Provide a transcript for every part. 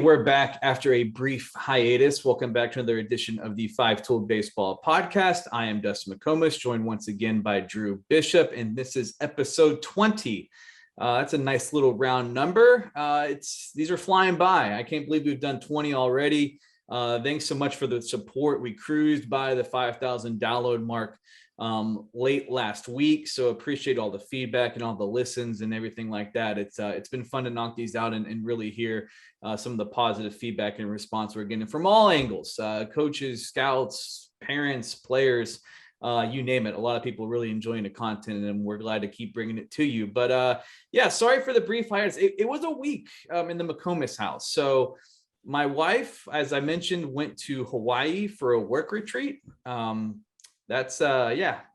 we're back after a brief hiatus. Welcome back to another edition of the Five Tool Baseball podcast. I am Dustin McComas, joined once again by Drew Bishop, and this is episode 20. That's a nice little round number. These are flying by. I can't believe we've done 20 already. Thanks so much for the support. We cruised by the 5,000 download mark late last week, so appreciate all the feedback and all the listens and everything like that. It's been fun to knock these out and really hear some of the positive feedback and response we're getting from all angles, coaches, scouts, parents, players, you name it. A lot of people really enjoying the content, and we're glad to keep bringing it to you. But yeah, sorry for the brief hiatus. It was a week in the McComas house. So my wife, as I mentioned, went to Hawaii for a work retreat. That's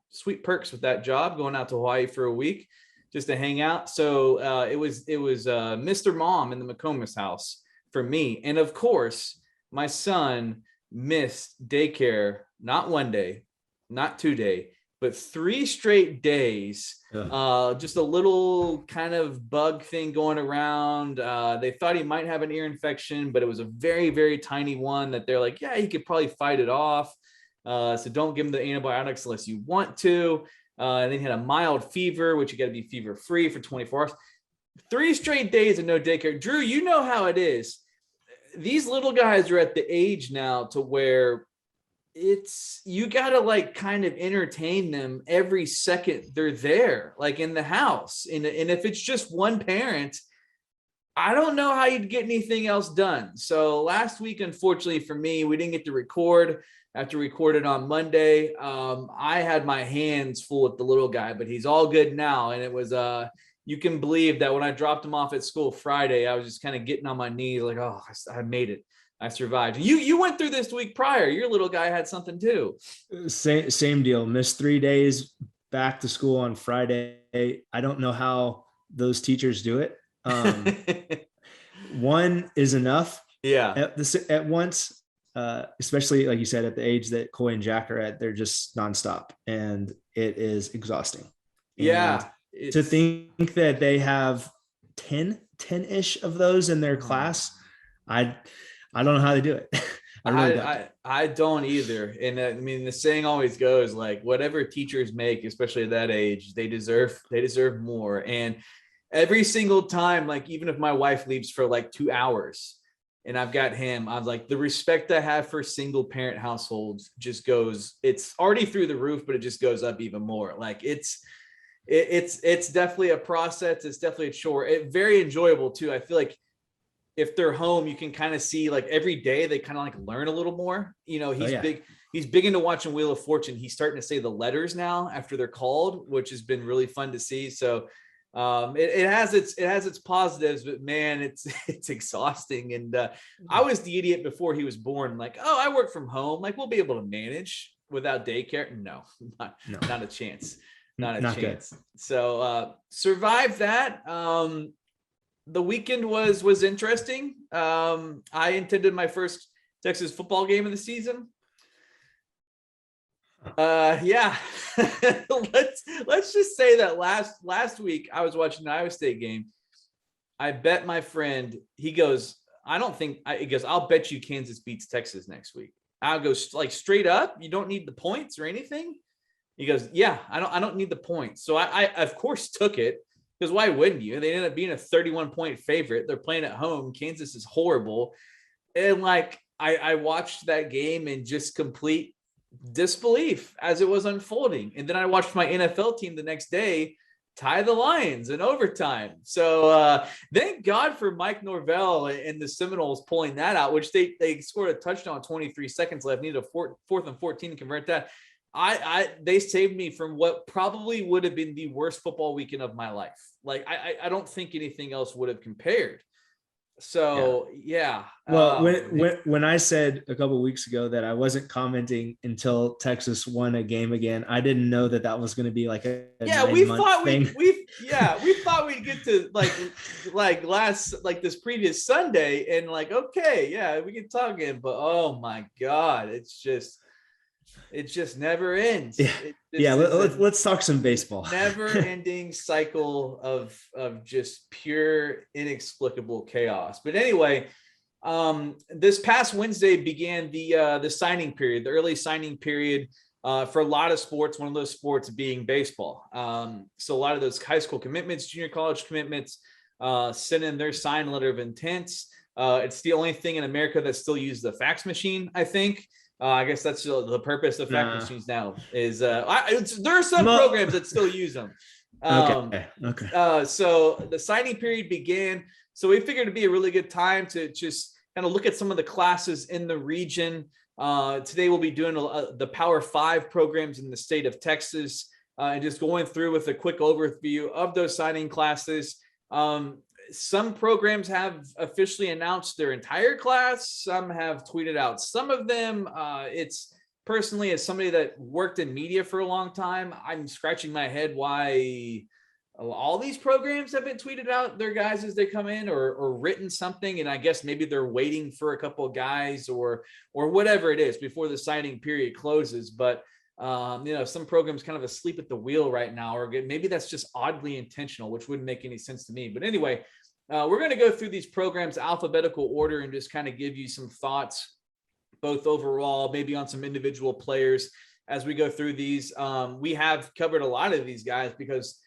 sweet perks with that job, going out to Hawaii for a week just to hang out. So it was Mr. Mom in the McComas house for me. And of course, my son missed daycare, not one day, not 2 days, but 3 straight days. Just a little kind of bug thing going around. They thought he might have an ear infection, but it was a very, very tiny one that they're like, yeah, he could probably fight it off. So don't give him the antibiotics unless you want to. And then he had a mild fever, which you got to be fever free for 24 hours. 3 straight days of no daycare. Drew, you know how it is. These little guys are at the age now to where you got to like kind of entertain them every second they're there, like in the house. And if it's just one parent, I don't know how you'd get anything else done. So last week, unfortunately for me, we didn't get to record. After recorded on Monday, I had my hands full with the little guy, but he's all good now. And it was, you can believe that when I dropped him off at school Friday, I was just kind of getting on my knees like, oh, I made it. I survived. You went through this week prior. Your little guy had something too. Same deal. Missed 3 days, back to school on Friday. I don't know how those teachers do it. One is enough. Yeah. At once. Especially like you said, at the age that Coy and Jack are at, they're just nonstop, and it is exhausting. Yeah. To think that they have 10-ish of those in their class, I don't know how they do it. I don't either. And I mean, the saying always goes like, whatever teachers make, especially at that age, they deserve more. And every single time, like even if my wife leaves for like 2 hours, and I've got him, I was like, the respect I have for single parent households just goes, it's already through the roof, but it just goes up even more. Like it's definitely a process. It's definitely a chore. Very enjoyable too. I feel like if they're home, you can kind of see like every day they kind of like learn a little more. You know, he's big into watching Wheel of Fortune. He's starting to say the letters now after they're called, which has been really fun to see. So it has its positives, but man, it's exhausting. And I was the idiot before he was born, like, oh, I work from home, like we'll be able to manage without daycare. No, not a chance. Not chance. Good. So survived that. The weekend was interesting. I attended my first Texas football game of the season. Yeah. let's just say that last week I was watching the Iowa State game. I bet my friend, he goes, I'll bet you Kansas beats Texas next week. I'll go like straight up. You don't need the points or anything. He goes, yeah, I don't need the points. So I of course took it, because why wouldn't you? They ended up being a 31-point favorite. They're playing at home. Kansas is horrible. And like, I watched that game in just complete disbelief as it was unfolding. And then I watched my NFL team the next day tie the Lions in overtime. So thank God for Mike Norvell and the Seminoles pulling that out, which they scored a touchdown with 23 seconds left, needed a fourth and 14 to convert that. They saved me from what probably would have been the worst football weekend of my life. Like I don't think anything else would have compared. So yeah. Well, when I said a couple of weeks ago that I wasn't commenting until Texas won a game again, I didn't know that was going to be like a we thought we thought we'd get to like this previous Sunday and like, okay, yeah, we can talk again, but oh my God, it just never ends. Let's talk some baseball. Never-ending cycle of just pure inexplicable chaos. But anyway, This past Wednesday began the signing period, the early signing period for a lot of sports, one of those sports being baseball. So a lot of those high school commitments, junior college commitments, sent in their signed letter of intents. It's the only thing in America that still uses the fax machine, I think. I guess that's the purpose of fax machines now is there are some programs that still use them. Okay. So the signing period began. So we figured it'd be a really good time to just kind of look at some of the classes in the region. Today we'll be doing the Power 5 programs in the state of Texas and just going through with a quick overview of those signing classes. Some programs have officially announced their entire class. Some have tweeted out some of them. It's personally, as somebody that worked in media for a long time, I'm scratching my head why all these programs have been tweeted out their guys as they come in or written something. And I guess maybe they're waiting for a couple of guys or whatever it is before the signing period closes. But some programs kind of asleep at the wheel right now, or maybe that's just oddly intentional, which wouldn't make any sense to me. But anyway, we're going to go through these programs alphabetical order and just kind of give you some thoughts, both overall, maybe on some individual players as we go through these. We have covered a lot of these guys because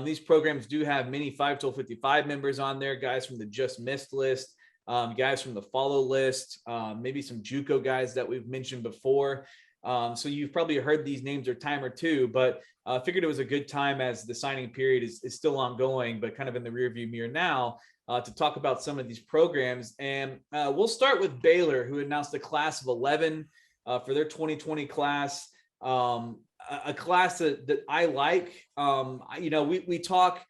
these programs do have many 5-55 members on there, guys from the just missed list, guys from the follow list, maybe some JUCO guys that we've mentioned before. So you've probably heard these names a time or two, but I figured it was a good time as the signing period is still ongoing, but kind of in the rearview mirror now to talk about some of these programs. And we'll start with Baylor, who announced a class of 11 for their 2020 class. A class that I like. We talk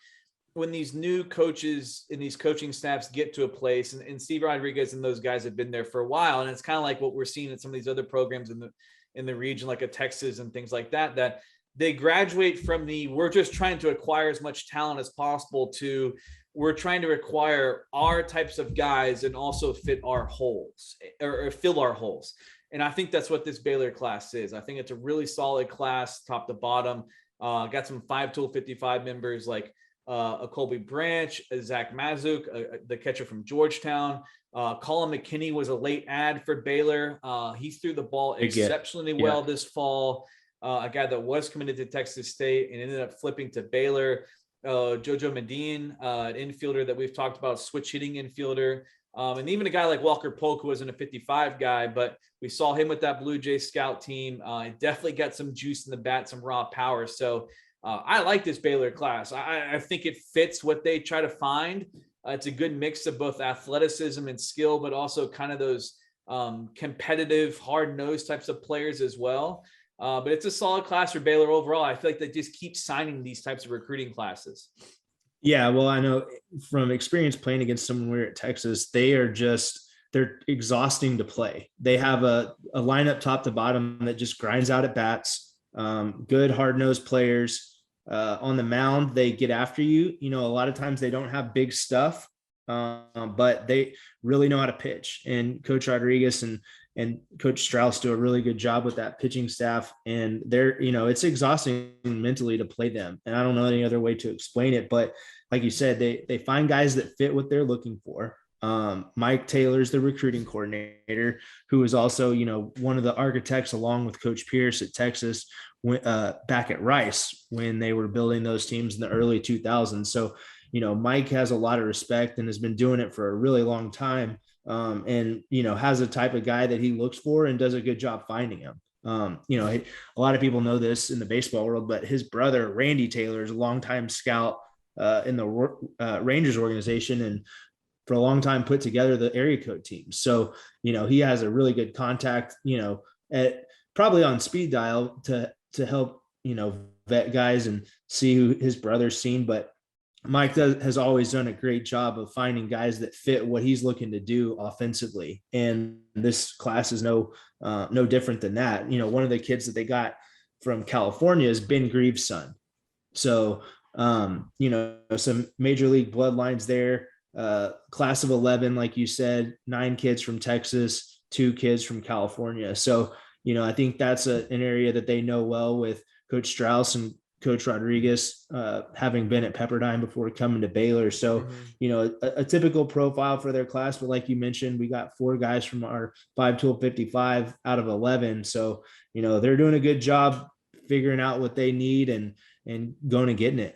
when these new coaches and these coaching staffs get to a place, and Steve Rodriguez and those guys have been there for a while, and it's kind of like what we're seeing in some of these other programs in the region, like a Texas and things like that, that they graduate from we're just trying to acquire as much talent as possible to we're trying to acquire our types of guys and also fit our holes or fill our holes. And I think that's what this Baylor class is. I think it's a really solid class, top to bottom. Got some 5-55 members like a Colby Branch, a Zach Mazuk, the catcher from Georgetown. Colin McKinney was a late ad for Baylor. He threw the ball exceptionally well this fall. A guy that was committed to Texas State and ended up flipping to Baylor. Jojo Medine, an infielder that we've talked about, switch hitting infielder. And even a guy like Walker Polk, who wasn't a 55 guy, but we saw him with that Blue Jay scout team. Definitely got some juice in the bat, some raw power. So I like this Baylor class. I think it fits what they try to find. It's a good mix of both athleticism and skill, but also kind of those competitive, hard-nosed types of players as well. But it's a solid class for Baylor overall. I feel like they just keep signing these types of recruiting classes. Yeah, well, I know from experience playing against someone we're at Texas, they're exhausting to play. They have a lineup top to bottom that just grinds out at bats, good hard-nosed players. On the mound, they get after you. A lot of times they don't have big stuff, but they really know how to pitch. And Coach Rodriguez and Coach Strauss do a really good job with that pitching staff. And it's exhausting mentally to play them. And I don't know any other way to explain it, but like you said, they find guys that fit what they're looking for. Mike Taylor's the recruiting coordinator, who is also, one of the architects along with Coach Pierce at Texas, back at Rice when they were building those teams in the early 2000s. So, Mike has a lot of respect and has been doing it for a really long time. And has a type of guy that he looks for and does a good job finding him. A lot of people know this in the baseball world, but his brother, Randy Taylor, is a longtime scout in the Rangers organization, and for a long time put together the area code team. So, he has a really good contact, at probably on speed dial to help, vet guys and see who his brother's seen. But Mike has always done a great job of finding guys that fit what he's looking to do offensively. And this class is no different than that. One of the kids that they got from California is Ben Greaves' son. So, some major league bloodlines there. Class of 11, like you said, 9 kids from Texas, 2 kids from California. So, I think that's an area that they know well with Coach Strauss and Coach Rodriguez, having been at Pepperdine before coming to Baylor. So, a typical profile for their class. But like you mentioned, we got 4 guys from our 5-tool-55 out of 11. So, they're doing a good job figuring out what they need and going and getting it.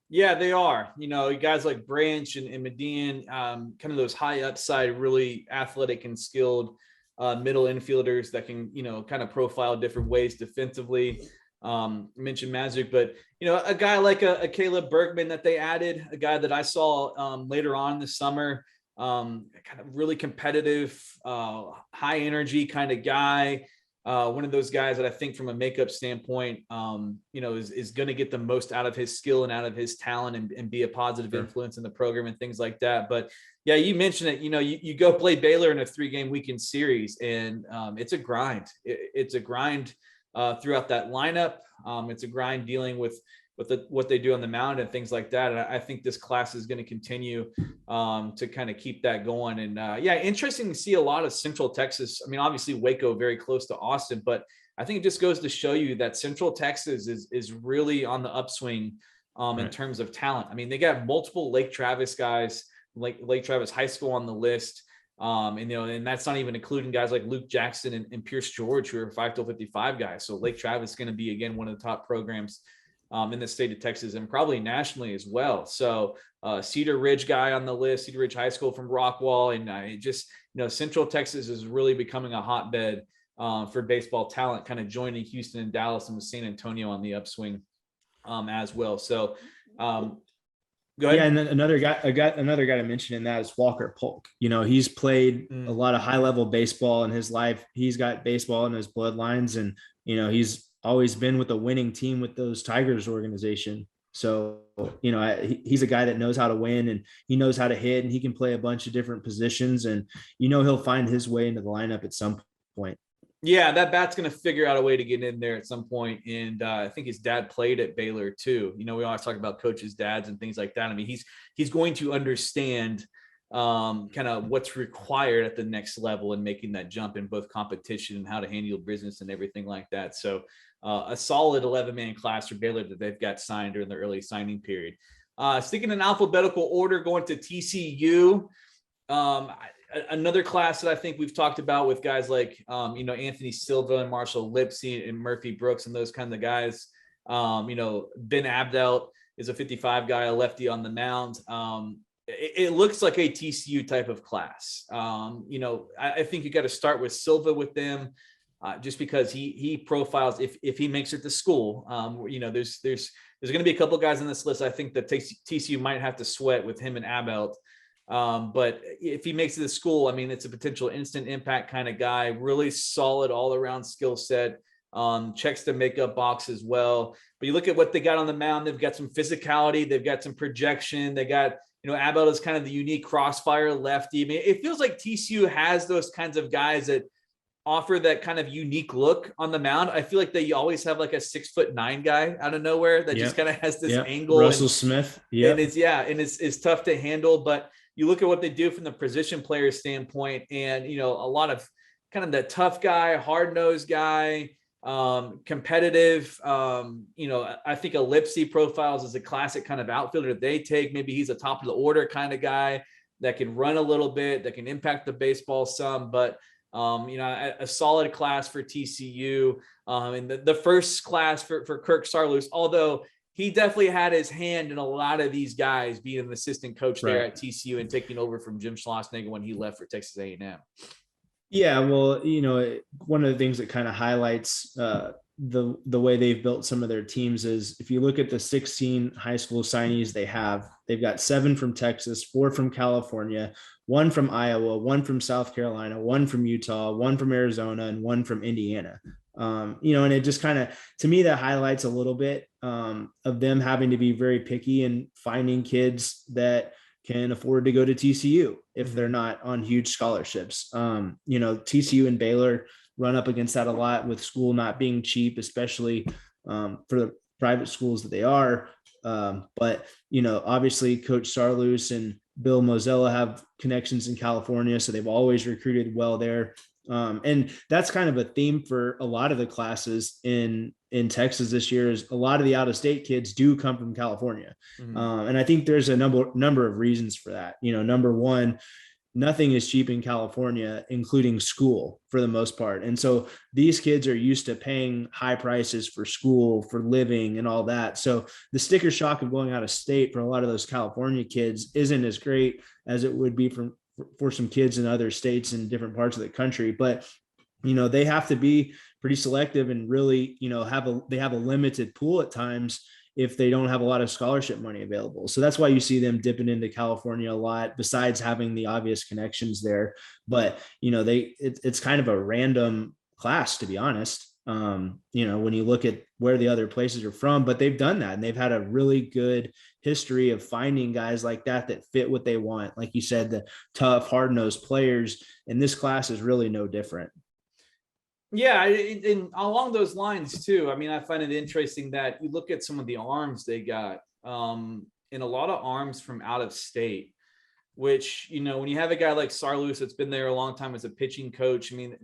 Yeah, they are. Guys like Branch and Median, kind of those high upside, really athletic and skilled middle infielders that can, kind of profile different ways defensively. Mentioned Magic, but a guy like a Caleb Bergman that they added, a guy that I saw later on this summer, kind of really competitive, high energy kind of guy. One of those guys that I think from a makeup standpoint, is going to get the most out of his skill and out of his talent and be a positive influence in the program and things like that. But yeah, you mentioned it, you go play Baylor in a 3-game weekend series, and it's a grind. It's a grind throughout that lineup. It's a grind dealing with what they do on the mound and things like that. And I think this class is going to continue to kind of keep that going. And interesting to see a lot of Central Texas. I mean, obviously Waco very close to Austin, but I think it just goes to show you that Central Texas is really on the upswing in terms of talent. I mean, they got multiple Lake Travis guys, like Lake Travis High School on the list. And that's not even including guys like Luke Jackson and Pierce George, who are 5-55 guys. So Lake Travis is going to be, again, one of the top programs in the state of Texas and probably nationally as well. So Cedar Ridge guy on the list, Cedar Ridge High School from Rockwall. And Central Texas is really becoming a hotbed for baseball talent, kind of joining Houston and Dallas and with San Antonio on the upswing as well. So go ahead. Yeah, and then another guy to mention in that is Walker Polk. He's played a lot of high-level baseball in his life. He's got baseball in his bloodlines, and he's always been with a winning team with those Tigers organization. So he's a guy that knows how to win, and he knows how to hit, and he can play a bunch of different positions, and he'll find his way into the lineup at some point. Yeah, that bat's going to figure out a way to get in there at some point. And I think his dad played at Baylor too. We always talk about coaches' dads and things like that. I mean, he's going to understand kind of what's required at the next level and making that jump in both competition and how to handle business and everything like that. So a solid 11-man class for Baylor that they've got signed during the early signing period. Sticking in alphabetical order, going to TCU. Another class that I think we've talked about with guys like, Anthony Silva and Marshall Lipsy and Murphy Brooks and those kind of guys. Ben Abdel is a 55 guy, a lefty on the mound. It looks like a TCU type of class. I think you got to start with Silva with them just because he profiles, if he makes it to school, there's going to be a couple guys on this list. I think that TCU might have to sweat with him and Abelt. But if he makes it to school, I mean, it's a potential instant impact kind of guy, really solid all around skill set, checks the makeup box as well. But you look at what they got on the mound, they've got some physicality, they've got some projection, they got, Abel is kind of the unique crossfire lefty. I mean, it feels like TCU has those kinds of guys that offer that kind of unique look on the mound. I feel like they always have like a 6'9" guy out of nowhere that just kind of has this angle. Russell Smith. Yeah. And it's tough to handle, but you look at what they do from the position player standpoint, and a lot of kind of that tough guy, hard-nosed guy, competitive. I think a Lipsy profiles as a classic kind of outfielder that they take. Maybe he's a top of the order kind of guy that can run a little bit, that can impact the baseball some, but a solid class for TCU. And the first class for Kirk Sarloos, although he definitely had his hand in a lot of these guys being an assistant coach there at TCU and taking over from Jim Schlossnagle when he left for Texas A&M. Yeah, well, one of the things that kind of highlights the way they've built some of their teams is if you look at the 16 high school signees they've got 7 from Texas, 4 from California, 1 from Iowa, 1 from South Carolina, 1 from Utah, 1 from Arizona, and 1 from Indiana. And it just kind of, to me, that highlights a little bit of them having to be very picky and finding kids that can afford to go to TCU if they're not on huge scholarships. TCU and Baylor run up against that a lot with school not being cheap, especially for the private schools that they are. But obviously Coach Sarloos and Bill Mozella have connections in California, so they've always recruited well there. And that's kind of a theme for a lot of the classes in Texas this year. Is a lot of the out of state kids do come from California, and I think there's a number of reasons for that. Number one, nothing is cheap in California, including school for the most part. And so these kids are used to paying high prices for school, for living and all that. So the sticker shock of going out of state for a lot of those California kids isn't as great as it would be for some kids in other states in different parts of the country. But, they have to be pretty selective and really, they have a limited pool at times if they don't have a lot of scholarship money available. So that's why you see them dipping into California a lot, besides having the obvious connections there. But, it's kind of a random class, to be honest. When you look at where the other places are from, but they've done that and they've had a really good history of finding guys like that fit what they want. Like you said, the tough, hard-nosed players, and this class is really no different. Yeah, and along those lines too, I mean, I find it interesting that you look at some of the arms they got, and a lot of arms from out of state, which, when you have a guy like Sarlus that's been there a long time as a pitching coach, I mean,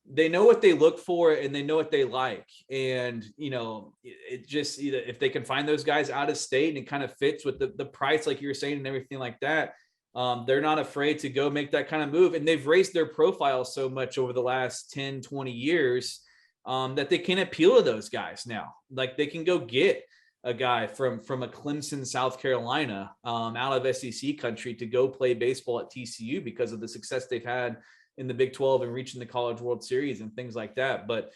they know what they look for and they know what they like. And, it just, if they can find those guys out of state and it kind of fits with the price, like you were saying, and everything like that, they're not afraid to go make that kind of move. And they've raised their profile so much over the last 10, 20 years that they can appeal to those guys now. Like they can go get a guy from a Clemson, South Carolina, out of SEC country to go play baseball at TCU because of the success they've had in the Big 12 and reaching the College World Series and things like that. But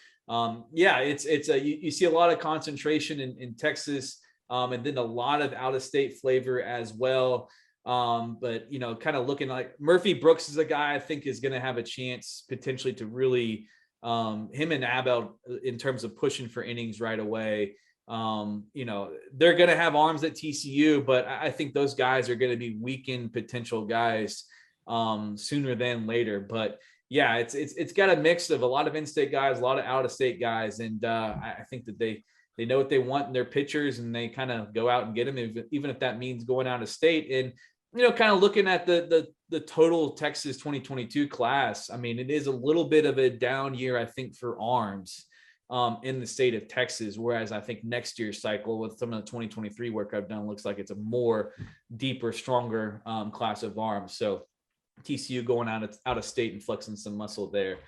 you see a lot of concentration in Texas, and then a lot of out-of-state flavor as well. But kind of looking like Murphy Brooks is a guy I think is going to have a chance potentially to really, him and Abel in terms of pushing for innings right away. They're going to have arms at TCU, but I think those guys are going to be weakened potential guys sooner than later. But yeah, it's got a mix of a lot of in-state guys, a lot of out-of-state guys, and I think that they know what they want in their pitchers, and they kind of go out and get them, even if that means going out of state. And kind of looking at the total Texas 2022 class, I mean, it is a little bit of a down year, I think, for arms in the state of Texas, whereas I think next year's cycle with some of the 2023 work I've done looks like it's a more deeper, stronger class of arms. So TCU going out of state and flexing some muscle there.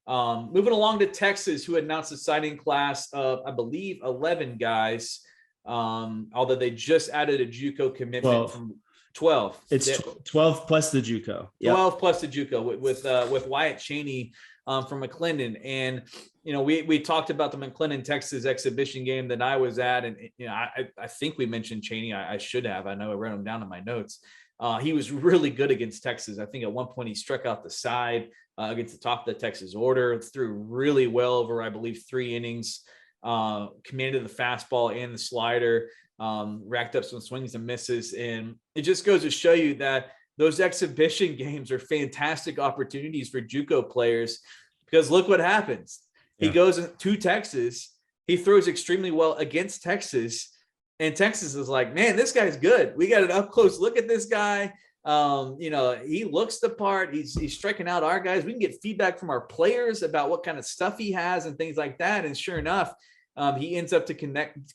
Moving along to Texas, who announced a signing class of, I believe, 11 guys, although they just added a JUCO commitment from 12. It's 12 plus the JUCO. Yep. 12 plus the JUCO with Wyatt Cheney from McClendon. And, we talked about the McClendon, Texas exhibition game that I was at. And, I think we mentioned Cheney. I should have. I know I wrote him down in my notes. He was really good against Texas. I think at one point he struck out the side against the top of the Texas order, threw really well over, I believe, 3 innings, commanded the fastball and the slider, racked up some swings and misses. And it just goes to show you that those exhibition games are fantastic opportunities for JUCO players, because look what happens. Yeah. He goes to Texas. He throws extremely well against Texas. And Texas is like, man, this guy's good. We got an up close look at this guy. He looks the part. He's striking out our guys. We can get feedback from our players about what kind of stuff he has and things like that. And sure enough, he ends up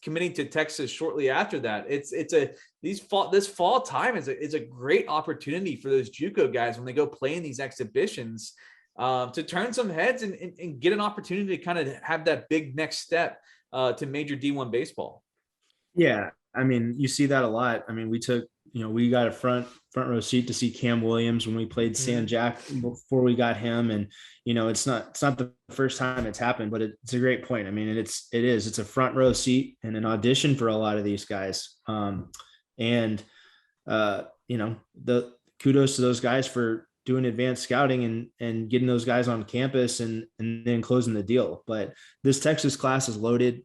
committing to Texas shortly after that. This fall time is a great opportunity for those JUCO guys when they go play in these exhibitions to turn some heads and get an opportunity to kind of have that big next step to major D1 baseball. Yeah, I mean, you see that a lot. I mean, we got a front row seat to see Cam Williams when we played San Jack before we got him. And, it's not the first time it's happened, but it's a great point. I mean, it's a front row seat and an audition for a lot of these guys. The kudos to those guys for doing advanced scouting and getting those guys on campus and then closing the deal. But this Texas class is loaded.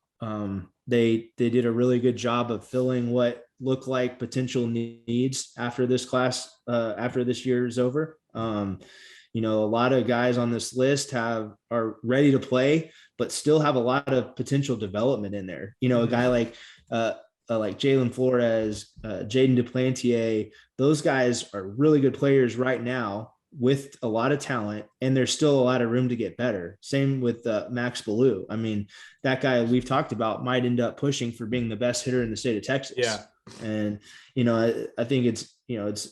They did a really good job of filling what looked like potential needs after this class, after this year is over. A lot of guys on this list are ready to play, but still have a lot of potential development in there. A guy like Jalen Flores, Jaden Duplantier, those guys are really good players right now. with a lot of talent, and there's still a lot of room to get better. Same with Max Ballou. I mean, that guy we've talked about might end up pushing for being the best hitter in the state of Texas. Yeah. And, I think it's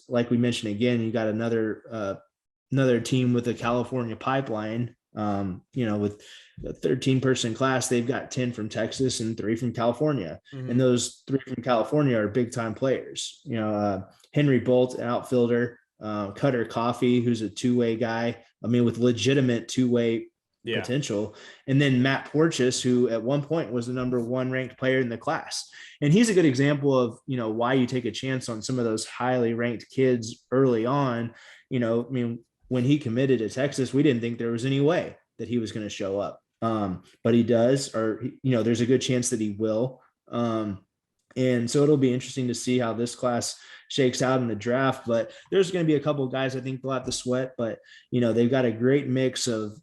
like we mentioned again, you got another team with a California pipeline, with a 13-person class. They've got 10 from Texas and 3 from California. Mm-hmm. And those 3 from California are big time players. Henry Bolt, an outfielder, Cutter Coffee, who's a 2-way guy. I mean, with legitimate 2-way potential. And then Matt Porches, who at one point was the number 1 ranked player in the class. And he's a good example of, why you take a chance on some of those highly ranked kids early on. When he committed to Texas, we didn't think there was any way that he was going to show up. But he does, or, there's a good chance that he will. And so it'll be interesting to see how this class shakes out in the draft. But there's going to be a couple of guys I think they'll have to sweat. But, they've got a great mix of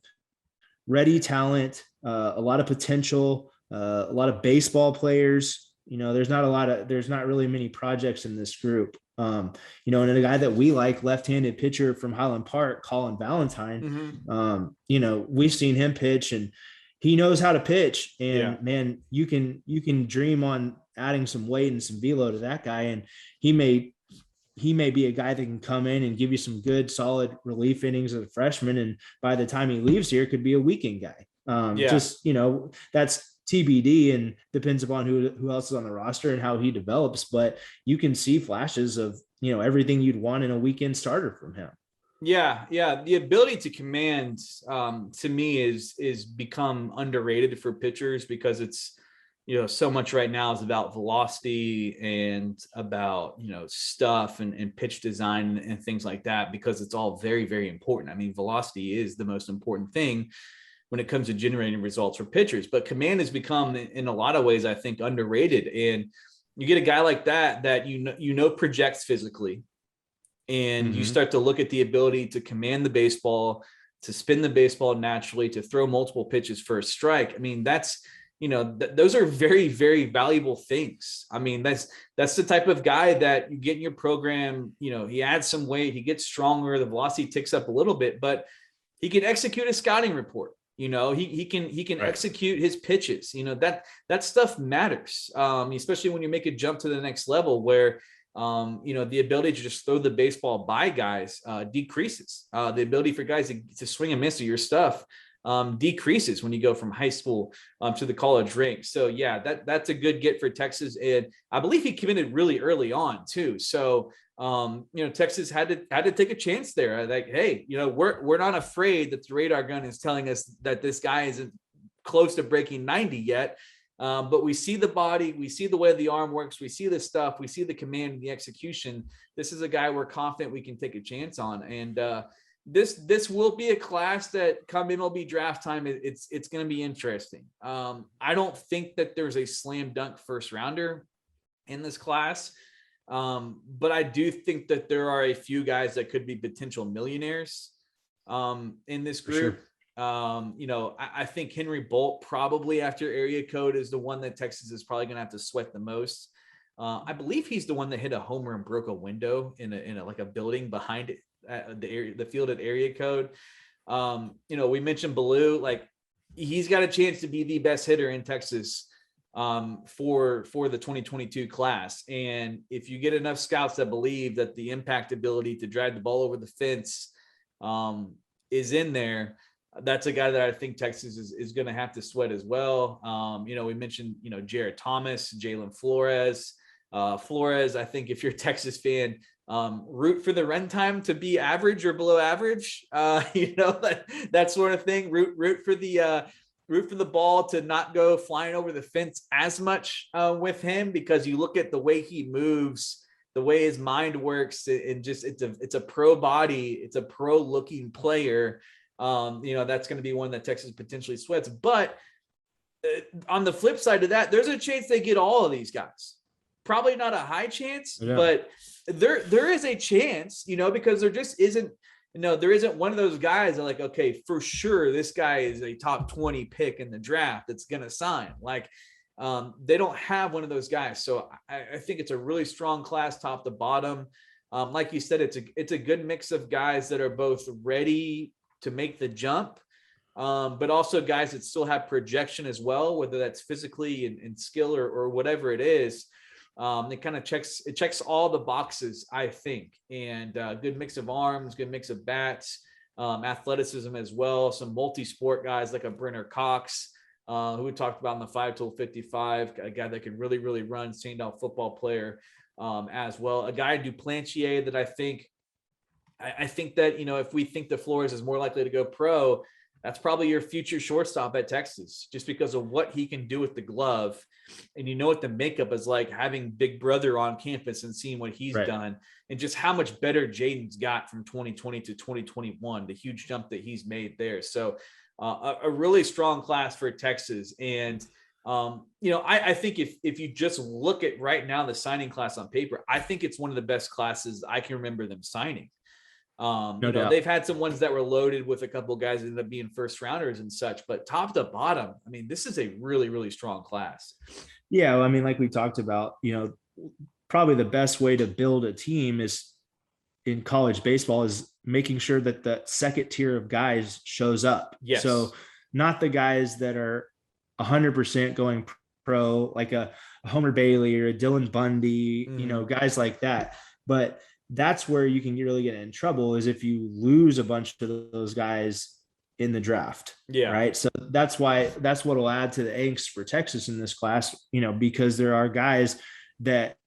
ready talent, a lot of potential, a lot of baseball players. There's not really many projects in this group. And a guy that we like, left-handed pitcher from Highland Park, Colin Valentine. Mm-hmm. We've seen him pitch, and he knows how to pitch. And man, you can dream on adding some weight and some velo to that guy, and he may be a guy that can come in and give you some good, solid relief innings as a freshman. And by the time he leaves here, could be a weekend guy. That's TBD and depends upon who else is on the roster and how he develops. But you can see flashes of, everything you'd want in a weekend starter from him. Yeah. The ability to command, to me is become underrated for pitchers because it's, so much right now is about velocity and about, stuff and pitch design and things like that, because it's all very, very important. I mean, velocity is the most important thing when it comes to generating results for pitchers, but command has become in a lot of ways, I think, underrated. And you get a guy like that projects physically, and you start to look at the ability to command the baseball, to spin the baseball naturally, to throw multiple pitches for a strike. I mean, that's, those are very, very valuable things. I mean, that's the type of guy that you get in your program. He adds some weight, he gets stronger, the velocity ticks up a little bit, but he can execute a scouting report. He can execute his pitches. That stuff matters, especially when you make a jump to the next level where, the ability to just throw the baseball by guys decreases. The ability for guys to swing and miss your stuff decreases when you go from high school to the college ranks. So yeah, that's a good get for Texas. And I believe he committed really early on too. So Texas had to take a chance there. Like, hey, we're not afraid that the radar gun is telling us that this guy isn't close to breaking 90 yet. But we see the body, we see the way the arm works, we see the stuff, we see the command and the execution. This is a guy we're confident we can take a chance on. And this will be a class that come MLB draft time, it's going to be interesting. I don't think that there's a slam dunk first rounder in this class. But I do think that there are a few guys that could be potential millionaires in this group. Sure. I think Henry Bolt probably after area code is the one that Texas is probably going to have to sweat the most. I believe he's the one that hit a homer and broke a window in a like a building behind it, the field at area code. We mentioned Ballou, like he's got a chance to be the best hitter in Texas for the 2022 class. And if you get enough scouts that believe that the impact ability to drag the ball over the fence is in there, that's a guy that I think Texas is going to have to sweat as well. We mentioned, Jared Thomas, Jalen Flores. I think if you're a Texas fan, root for the run time to be average or below average, that sort of thing. Root for the ball to not go flying over the fence as much with him, because you look at the way he moves, the way his mind works, and just it's a pro body, it's a pro looking player. That's going to be one that Texas potentially sweats. But on the flip side of that, there's a chance they get all of these guys. Probably not a high chance, but there is a chance, because there just isn't. There isn't one of those guys that like, okay, for sure, this guy is a top 20 pick in the draft that's going to sign. Like, they don't have one of those guys. So I think it's a really strong class top to bottom. Like you said, it's a good mix of guys that are both ready to make the jump, but also guys that still have projection as well, whether that's physically and skill or whatever it is. It kind of checks all the boxes, I think, and good mix of arms, good mix of bats, athleticism as well. Some multi-sport guys like a Brenner Cox, who we talked about in the 5 tool 55, a guy that can really, really run, standout football player as well. A guy Duplantier that I think that, if we think that Flores is more likely to go pro, that's probably your future shortstop at Texas, just because of what he can do with the glove. And what the makeup is like, having Big Brother on campus and seeing what he's done, and just how much better Jaden's got from 2020 to 2021, the huge jump that he's made there. So a really strong class for Texas. And, I think if you just look at right now, the signing class on paper, I think it's one of the best classes I can remember them signing. No doubt. They've had some ones that were loaded with a couple of guys that ended up being first rounders and such, but top to bottom, I mean, this is a really, really strong class. Yeah. Well, I mean, like we talked about, probably the best way to build a team is in college baseball is making sure that the second tier of guys shows up. Yes. So not the guys that are 100% going pro, like a Homer Bailey or a Dylan Bundy, guys like that. But that's where you can really get in trouble, is if you lose a bunch of those guys in the draft. Yeah. Right. So that's what will add to the angst for Texas in this class, because there are guys that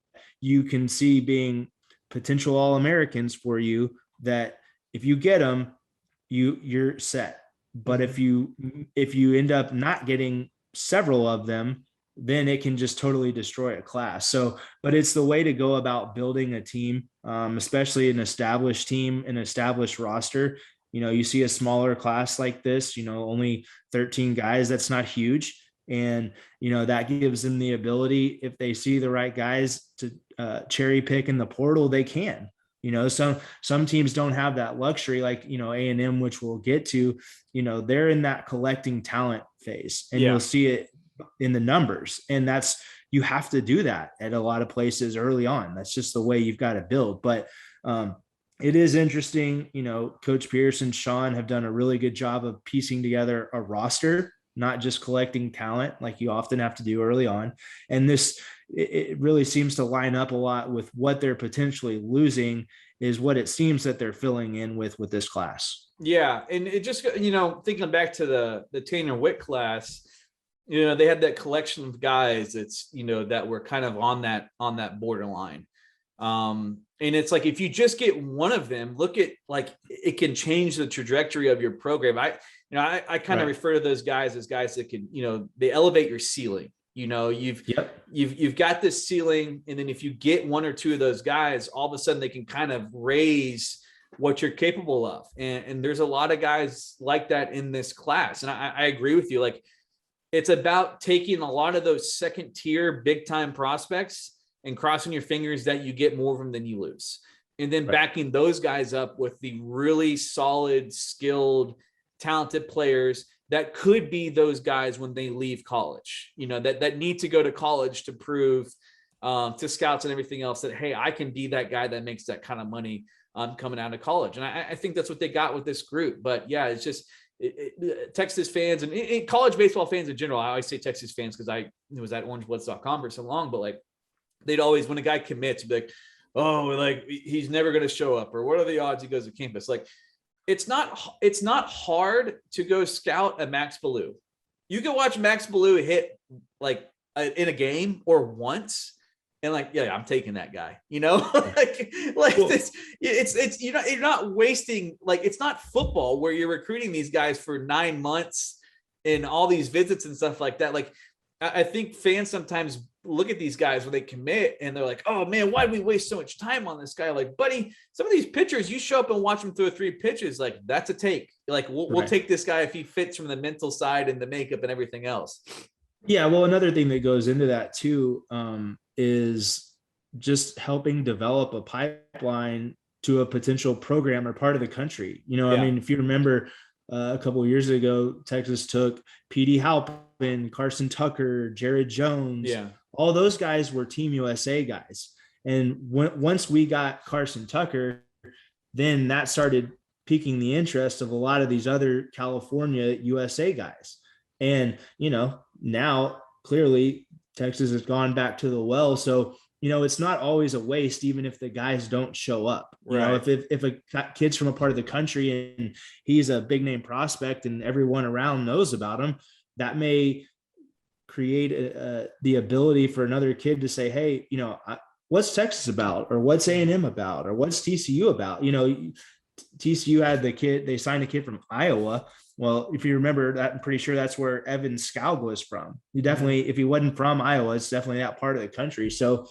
you can see being potential All-Americans for you, that if you get them, you're set. But if you end up not getting several of them, then it can just totally destroy a class. So, but it's the way to go about building a team, especially an established team, an established roster. You see a smaller class like this, only 13 guys, that's not huge. And, that gives them the ability, if they see the right guys, to cherry pick in the portal, they can. Some teams don't have that luxury, like, A&M, which we'll get to, they're in that collecting talent phase, and you'll see it in the numbers. And you have to do that at a lot of places early on. That's just the way you've got to build. But it is interesting, Coach Pierce and Sean have done a really good job of piecing together a roster, not just collecting talent like you often have to do early on. And it really seems to line up a lot with what they're potentially losing, is what it seems that they're filling in with this class. Yeah. And it just, thinking back to the Tanner Witt class, they had that collection of guys that's, that were kind of on that borderline. And it's like, if you just get one of them, look at, like, it can change the trajectory of your program. I kind of refer to those guys as guys that can, they elevate your ceiling. You've got this ceiling, and then if you get one or two of those guys, all of a sudden they can kind of raise what you're capable of. And there's a lot of guys like that in this class. And I agree with you. Like, it's about taking a lot of those second tier, big time prospects and crossing your fingers that you get more of them than you lose. And then backing those guys up with the really solid, skilled, talented players that could be those guys when they leave college, that need to go to college to prove to scouts and everything else that, hey, I can be that guy that makes that kind of money coming out of college. And I think that's what they got with this group. But yeah, it's just, Texas fans and college baseball fans in general. I always say Texas fans because I was at orangebloods.com for so long, but like, they'd always, when a guy commits, be like, oh, like, he's never going to show up, or what are the odds he goes to campus? Like, it's not hard to go scout a Max Ballou. You can watch Max Ballou hit like in a game or once, and like, yeah, I'm taking that guy, like cool. It's you're not wasting, like, it's not football where you're recruiting these guys for 9 months and all these visits and stuff like that. Like, I think fans sometimes look at these guys when they commit and they're like, oh man, why did we waste so much time on this guy? Like, buddy, some of these pitchers, you show up and watch them throw 3 pitches. Like, that's a take. Like, we'll take this guy if he fits from the mental side and the makeup and everything else. Yeah. Well, another thing that goes into that too, is just helping develop a pipeline to a potential program or part of the country. I mean, if you remember a couple of years ago, Texas took P.D. Halpin, Carson Tucker, Jared Jones. Yeah. All those guys were Team USA guys. And once we got Carson Tucker, then that started piquing the interest of a lot of these other California USA guys. And, now clearly Texas has gone back to the well. So, it's not always a waste, even if the guys don't show up. Right. If a kid's from a part of the country and he's a big name prospect and everyone around knows about him, that may create the ability for another kid to say, hey, what's Texas about, or what's A&M about, or what's TCU about? TCU had they signed a kid from Iowa. Well, if you remember that, I'm pretty sure that's where Evan Scoug was from. You definitely, if he wasn't from Iowa, it's definitely that part of the country. So,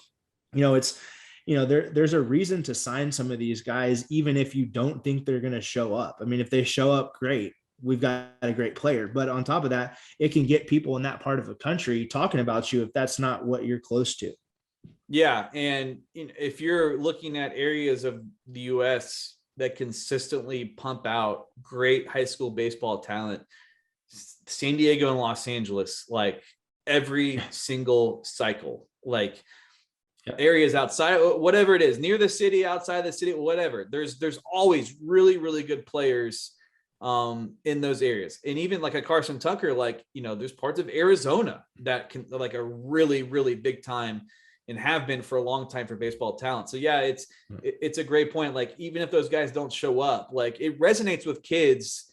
it's, there's a reason to sign some of these guys, even if you don't think they're going to show up. I mean, if they show up, great. We've got a great player. But on top of that, it can get people in that part of the country talking about you if that's not what you're close to. Yeah. And if you're looking at areas of the U.S. that consistently pump out great high school baseball talent, San Diego and Los Angeles, like every single cycle, like areas outside, whatever it is, near the city, outside the city, whatever, there's always really, really good players in those areas. And even like a Carson Tucker, like, there's parts of Arizona that can like a really, really big time and have been for a long time for baseball talent. So yeah, it's a great point. Like, even if those guys don't show up, like it resonates with kids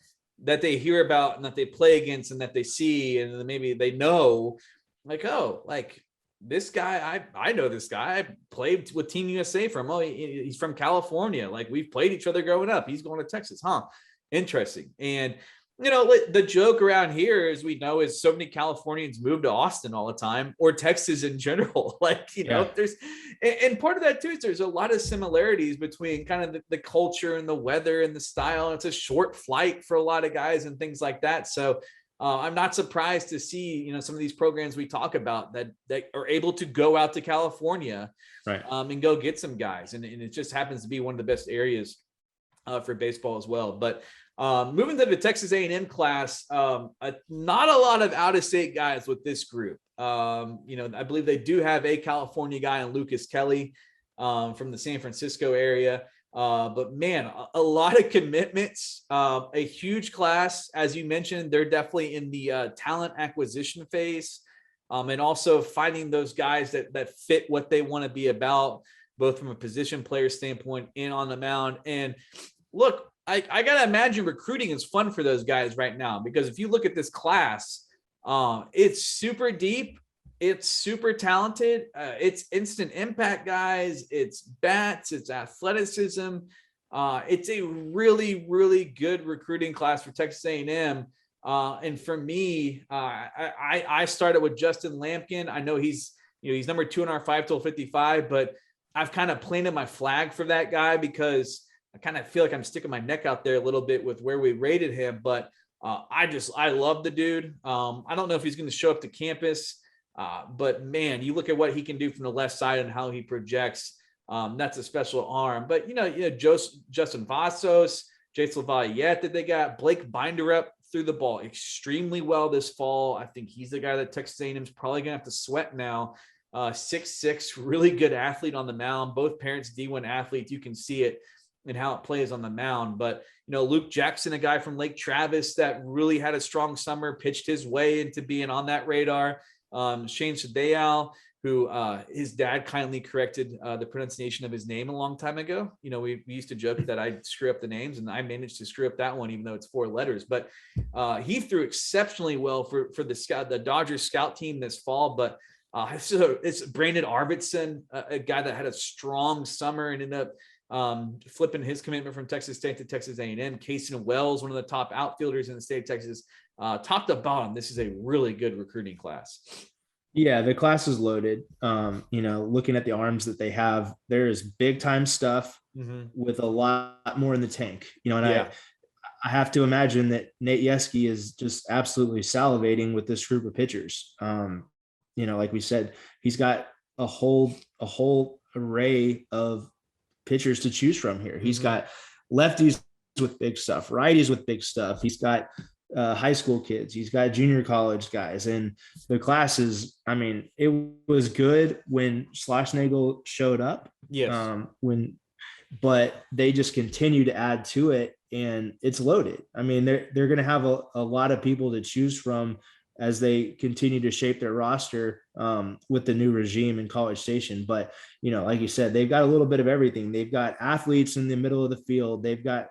that they hear about and that they play against and that they see, and maybe they know, like, oh, like this guy, I know this guy. I played with Team USA from, he's from California. Like, we've played each other growing up. He's going to Texas, huh? Interesting. And the joke around here, as we know, is so many Californians move to Austin all the time, or Texas in general. Like, there's, and part of that too is there's a lot of similarities between kind of the culture and the weather and the style. It's a short flight for a lot of guys and things like that. So I'm not surprised to see, some of these programs we talk about that are able to go out to California, right, and go get some guys. And it just happens to be one of the best areas for baseball as well. But moving to the Texas A&M class, not a lot of out-of-state guys with this group. I believe they do have a California guy in Lucas Kelly from the San Francisco area. But man, a lot of commitments, a huge class. As you mentioned, they're definitely in the talent acquisition phase, and also finding those guys that fit what they want to be about, both from a position player standpoint and on the mound. And look, I got to imagine recruiting is fun for those guys right now, because if you look at this class, it's super deep. It's super talented. It's instant impact guys. It's bats. It's athleticism. It's a really, really good recruiting class for Texas A&M. And for me, I started with Justin Lampkin. I know he's number 2 in our 5-55, but I've kind of planted my flag for that guy because I kind of feel like I'm sticking my neck out there a little bit with where we rated him. But I love the dude. I don't know if he's going to show up to campus. But man, you look at what he can do from the left side and how he projects. That's a special arm. But Justin Vasos, Jace Lavallette that they got, Blake Binderup threw the ball extremely well this fall. I think he's the guy that Texas A&M is probably gonna have to sweat now. 6'6", really good athlete on the mound. Both parents D1 athletes. You can see it in how it plays on the mound. But Luke Jackson, a guy from Lake Travis that really had a strong summer, pitched his way into being on that radar. Shane Shadayal, who his dad kindly corrected the pronunciation of his name a long time ago. We used to joke that I screw up the names, and I managed to screw up that one, even though it's 4 letters. But he threw exceptionally well for the Dodgers scout team this fall. But it's Brandon Arvidsson, a guy that had a strong summer and ended up flipping his commitment from Texas State to Texas A&M. Cason Wells, one of the top outfielders in the state of Texas. Top to bottom, this is a really good recruiting class. Yeah, the class is loaded. Looking at the arms that they have, there is big time stuff with a lot more in the tank. I have to imagine that Nate Yeske is just absolutely salivating with this group of pitchers. Like we said, he's got a whole array of pitchers to choose from here. He's got lefties with big stuff, righties with big stuff. He's got high school kids. He's got junior college guys, and the classes. I mean, it was good when Schlossnagle showed up. Yes. But they just continue to add to it, and it's loaded. I mean, they're going to have a lot of people to choose from as they continue to shape their roster with the new regime in College Station. But, like you said, they've got a little bit of everything. They've got athletes in the middle of the field. They've got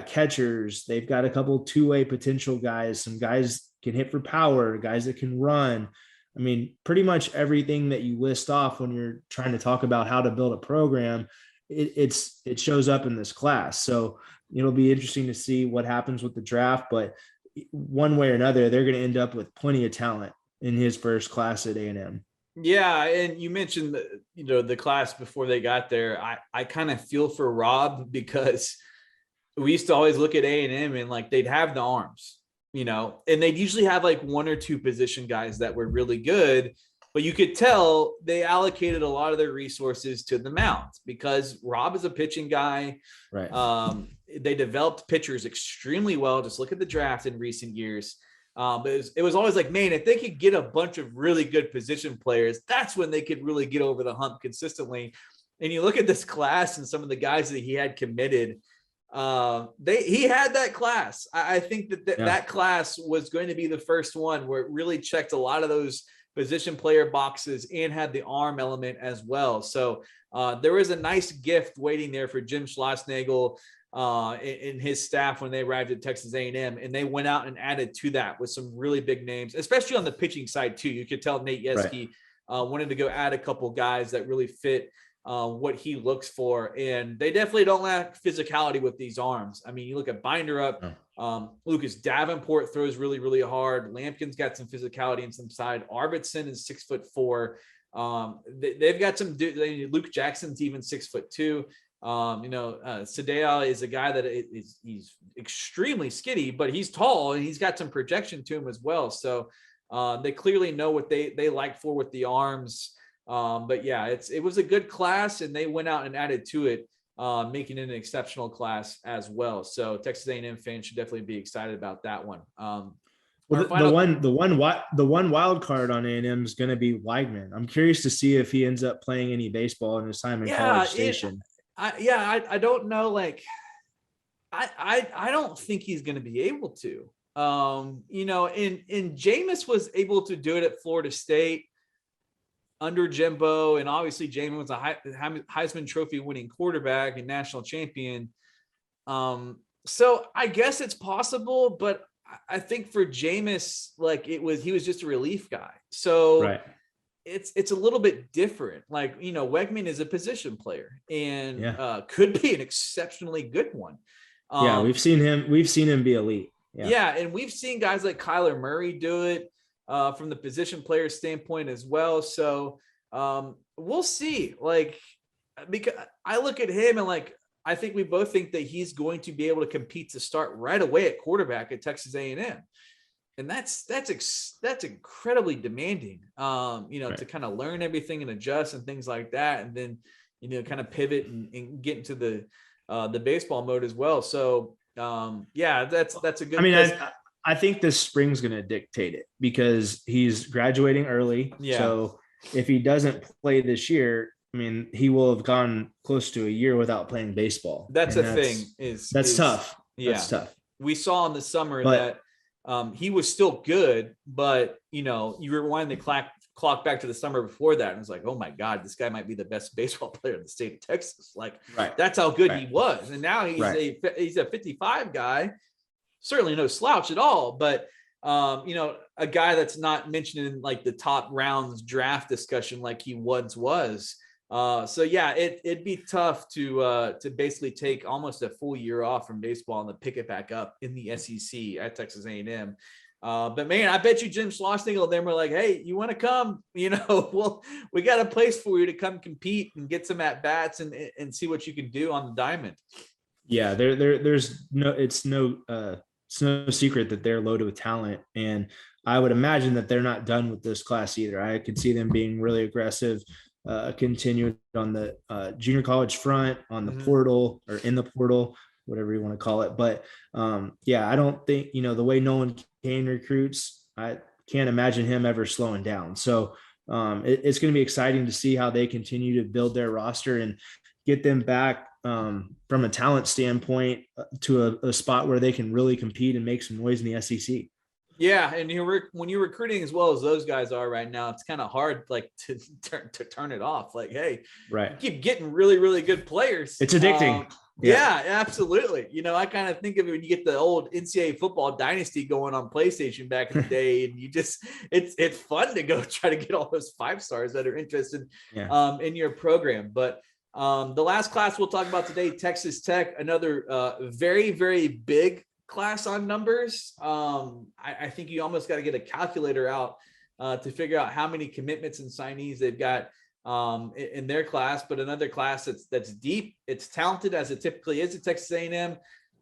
catchers. They've got a couple two-way potential guys. Some guys can hit for power, guys that can run. I mean, pretty much everything that you list off when you're trying to talk about how to build a program, it shows up in this class. So it'll be interesting to see what happens with the draft, but one way or another, they're going to end up with plenty of talent in his first class at A&M. Yeah. And you mentioned the class before they got there. I kind of feel for Rob, because we used to always look at A&M and like they'd have the arms, and they'd usually have like one or two position guys that were really good. But you could tell they allocated a lot of their resources to the mound, because Rob is a pitching guy. Right. They developed pitchers extremely well. Just look at the draft in recent years. But it was always like, man, if they could get a bunch of really good position players, that's when they could really get over the hump consistently. And you look at this class and some of the guys that he had committed. He had that class. I think that class was going to be the first one where it really checked a lot of those position player boxes and had the arm element as well. So there was a nice gift waiting there for Jim Schlossnagle and his staff when they arrived at Texas A&M, and they went out and added to that with some really big names, especially on the pitching side too. You could tell Nate Yeske wanted to go add a couple guys that really fit what he looks for, and they definitely don't lack physicality with these arms. I mean, you look at Binder up. Lucas Davenport throws really, really hard. Lampkin's got some physicality and some side. Arvidsson is 6'4". They've got some. Luke Jackson's even 6'2". Sadea is a guy that he's extremely skinny, but he's tall and he's got some projection to him as well. So they clearly know what they like for with the arms. But yeah, it was a good class, and they went out and added to it, making it an exceptional class as well. So Texas A&M fans should definitely be excited about that one. The one wild card on A&M is going to be Weigman. I'm curious to see if he ends up playing any baseball in his time in College Station. I don't know. Like, I don't think he's going to be able to. And Jameis was able to do it at Florida State under Jimbo, and obviously Jameis was a Heisman Trophy winning quarterback and national champion. So I guess it's possible, but I think for Jameis, like he was just a relief guy. So it's a little bit different. Like, Weigman is a position player and could be an exceptionally good one. We've seen him be elite. And we've seen guys like Kyler Murray do it from the position player standpoint as well. So we'll see. Like, because I look at him and like, I think we both think that he's going to be able to compete to start right away at quarterback at Texas A&M. And that's incredibly demanding, to kind of learn everything and adjust and things like that. And then, kind of pivot and get into the baseball mode as well. So that's a good, I think this spring's going to dictate it because he's graduating early. Yeah. So if he doesn't play this year, he will have gone close to a year without playing baseball. That's tough. Yeah. That's tough. We saw in the summer that he was still good, but you rewind the clock back to the summer before that, and it's like, oh my God, this guy might be the best baseball player in the state of Texas. Like, that's how good he was. And now he's a 55 guy, certainly no slouch at all, but a guy that's not mentioned in like the top rounds draft discussion like he once was. It'd be tough to basically take almost a full year off from baseball and then pick it back up in the SEC at Texas A&M. But man, I bet you Jim Schlossnagle then were like, hey, you want to come? Well, we got a place for you to come compete and get some at bats and see what you can do on the diamond. Yeah, it's no secret that they're loaded with talent, and I would imagine that they're not done with this class either. I could see them being really aggressive. Continued on the junior college front, on the portal or in the portal. whatever you want to call it. But yeah, I don't think, the way Nolan Kane recruits, I can't imagine him ever slowing down. So it's going to be exciting to see how they continue to build their roster and get them back from a talent standpoint to a spot where they can really compete and make some noise in the SEC. Yeah, and when you're recruiting as well as those guys are right now, it's kind of hard like to turn it off. Like, hey, right, you keep getting really, really good players. It's addicting. Yeah, absolutely. I kind of think of it when you get the old NCAA football dynasty going on PlayStation back in the day, and it's fun to go try to get all those 5 stars that are interested in your program. But the last class we'll talk about today, Texas Tech, another very, very big class on numbers. I think you almost got to get a calculator out to figure out how many commitments and signees they've got in their class, but another class that's deep. It's talented as it typically is at Texas A&M.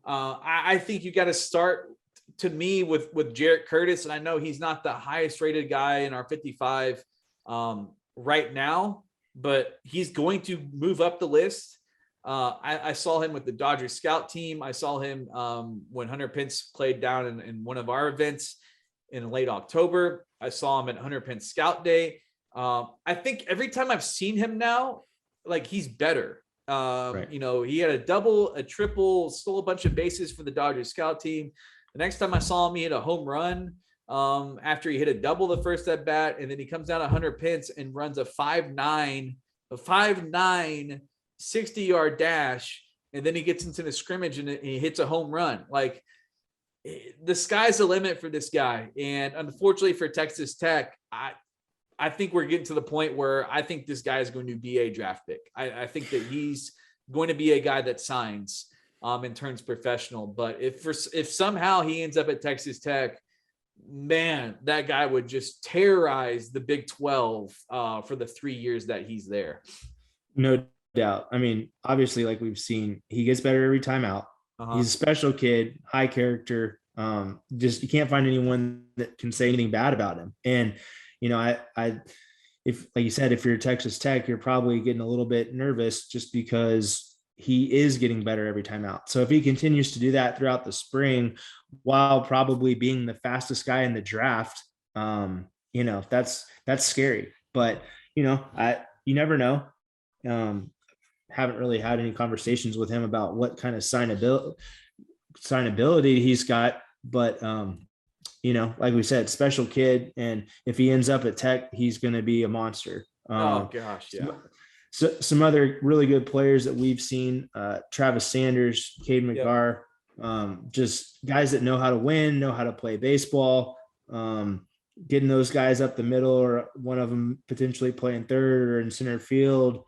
I think you got to start, to me, with Jarrett Curtis, and I know he's not the highest rated guy in our 55 right now, but he's going to move up the list. I saw him with the Dodgers scout team. I saw him when Hunter Pence played down in one of our events in late October. I saw him at Hunter Pence Scout Day. I think every time I've seen him now, like, he's better. Right. He had a double, a triple, stole a bunch of bases for the Dodgers scout team. The next time I saw him, he hit a home run after he hit a double the first at bat, and then he comes down to Hunter Pence and runs a 5'9", 60-yard dash, and then he gets into the scrimmage and he hits a home run. Like, the sky's the limit for this guy. And unfortunately for Texas Tech, I think we're getting to the point where I think this guy is going to be a draft pick. I think that he's going to be a guy that signs and turns professional. But if somehow he ends up at Texas Tech, man, that guy would just terrorize the Big 12 for the 3 years that he's there. No doubt. I mean, obviously, like we've seen, he gets better every time out. He's a special kid, high character. Just, you can't find anyone that can say anything bad about him. And if, like you said, if you're Texas Tech, you're probably getting a little bit nervous just because he is getting better every time out. So if he continues to do that throughout the spring, while probably being the fastest guy in the draft, that's scary. But, you never know. Haven't really had any conversations with him about what kind of signability he's got, but like we said, special kid, and if he ends up at Tech, he's going to be a monster. Oh gosh, yeah. So some other really good players that we've seen: Travis Sanders, Cade McGar, just guys that know how to win, know how to play baseball. Getting those guys up the middle, or one of them potentially playing third or in center field.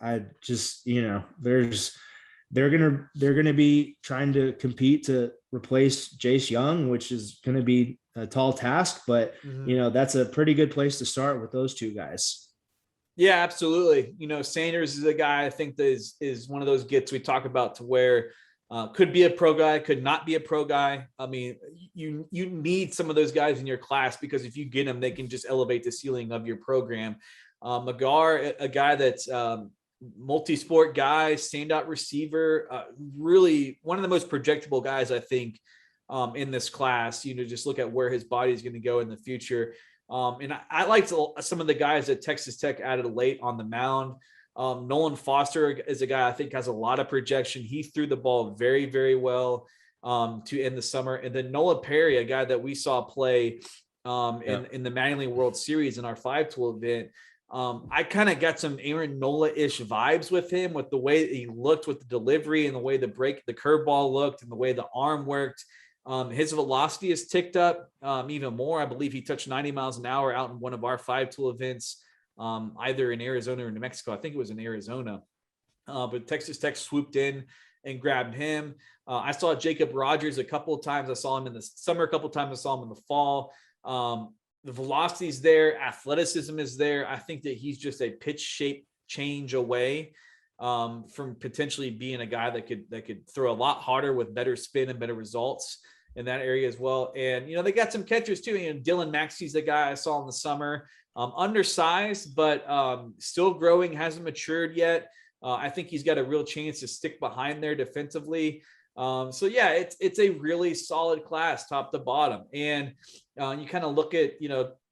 I just, they're gonna be trying to compete to replace Jace Young, which is going to be a tall task, but that's a pretty good place to start with those two guys. Yeah, absolutely. Sanders is a guy I think that is one of those gets we talk about, to where could be a pro guy, could not be a pro guy. I mean, you need some of those guys in your class, because if you get them, they can just elevate the ceiling of your program. McGar, a guy that's multi-sport guy, standout receiver, really one of the most projectable guys, I think, in this class. Just look at where his body is going to go in the future. And I liked some of the guys that Texas Tech added late on the mound. Nolan Foster is a guy I think has a lot of projection. He threw the ball very, very well to end the summer. And then Noah Perry, a guy that we saw play in the Manly World Series in our 5-tool event. I kind of got some Aaron Nola-ish vibes with him, with the way he looked with the delivery and the way the curveball looked and the way the arm worked. His velocity has ticked up even more. I believe he touched 90 miles an hour out in one of our 5-tool events, either in Arizona or New Mexico. I think it was in Arizona. But Texas Tech swooped in and grabbed him. I saw Jacob Rogers a couple of times. I saw him in the summer a couple of times. I saw him in the fall. The velocity is there. Athleticism is there. I think that he's just a pitch shape change away from potentially being a guy that could throw a lot harder with better spin and better results in that area as well. And, they got some catchers too. Dylan Maxey's the guy I saw in the summer, undersized, but still growing, hasn't matured yet. I think he's got a real chance to stick behind there defensively. So yeah, it's a really solid class, top to bottom. And you kind of look at,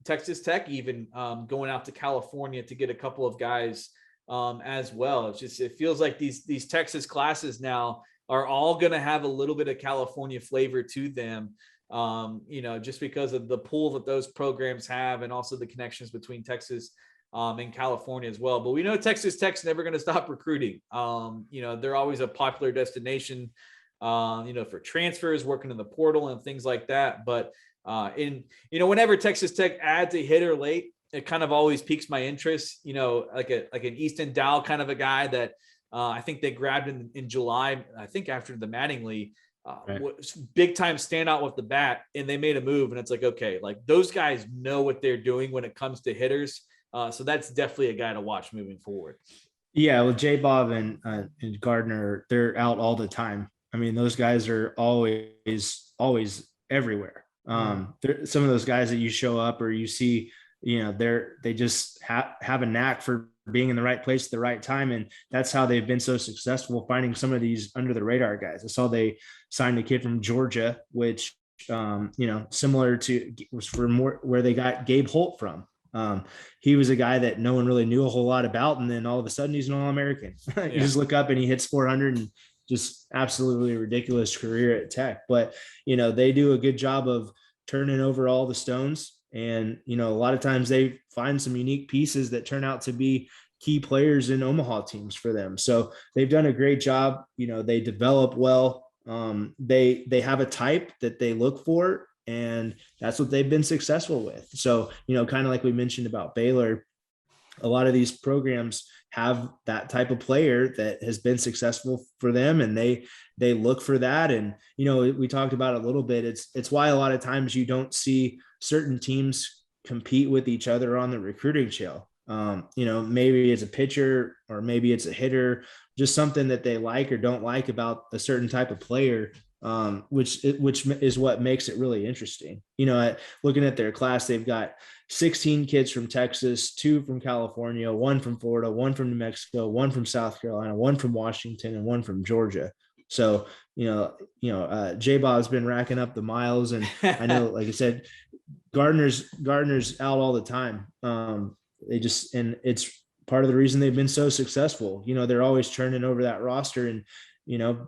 Texas Tech even going out to California to get a couple of guys as well. It feels like these Texas classes now are all going to have a little bit of California flavor to them. Just because of the pool that those programs have, and also the connections between Texas and California as well. But we know Texas Tech's never going to stop recruiting. They're always a popular destination, for transfers, working in the portal and things like that. But whenever Texas Tech adds a hitter late, it kind of always piques my interest, like an Easton Dow kind of a guy that I think they grabbed in July, I think after the Mattingly, Right. big time standout with the bat, and they made a move, and it's like, okay, like those guys know what they're doing when it comes to hitters. So that's definitely a guy to watch moving forward. Yeah, well, J Bob and Gardner, they're out all the time. I mean, those guys are always everywhere. Some of those guys that you show up or you see, they just have a knack for being in the right place at the right time. And that's how they've been so successful, finding some of these under the radar guys. I saw they signed a kid from Georgia, which, similar to was for more where they got Gabe Holt from. He was a guy that no one really knew a whole lot about. And then all of a sudden he's an All-American. You just look up and he hits 400 and just absolutely ridiculous career at Tech. But, they do a good job of turning over all the stones. And, a lot of times they find some unique pieces that turn out to be key players in Omaha teams for them. So they've done a great job. They develop well. They have a type that they look for, and that's what they've been successful with. So, kind of like we mentioned about Baylor, a lot of these programs have that type of player that has been successful for them, and they look for that. And, we talked about it a little bit. It's why a lot of times you don't see certain teams compete with each other on the recruiting trail. Maybe it's a pitcher or maybe it's a hitter, just something that they like or don't like about a certain type of player. Which is what makes it really interesting. Looking at their class, they've got 16 kids from Texas, 2 from California, 1 from Florida, 1 from New Mexico, 1 from South Carolina, 1 from Washington, and 1 from Georgia. So, J Bob's been racking up the miles, and I know, like I said, Gardner's out all the time. And it's part of the reason they've been so successful. They're always turning over that roster and,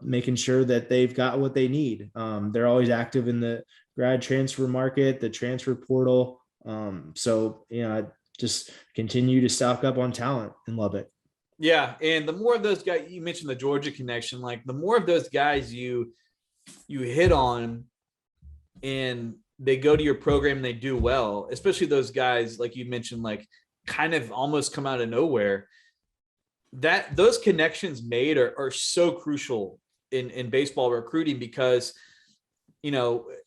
making sure that they've got what they need. They're always active in the grad transfer market, the transfer portal. So, just continue to stock up on talent and love it. Yeah. And the more of those guys, you mentioned the Georgia connection, like the more of those guys you hit on and they go to your program and they do well, especially those guys, like you mentioned, like kind of almost come out of nowhere, that those connections made are so crucial in baseball recruiting, because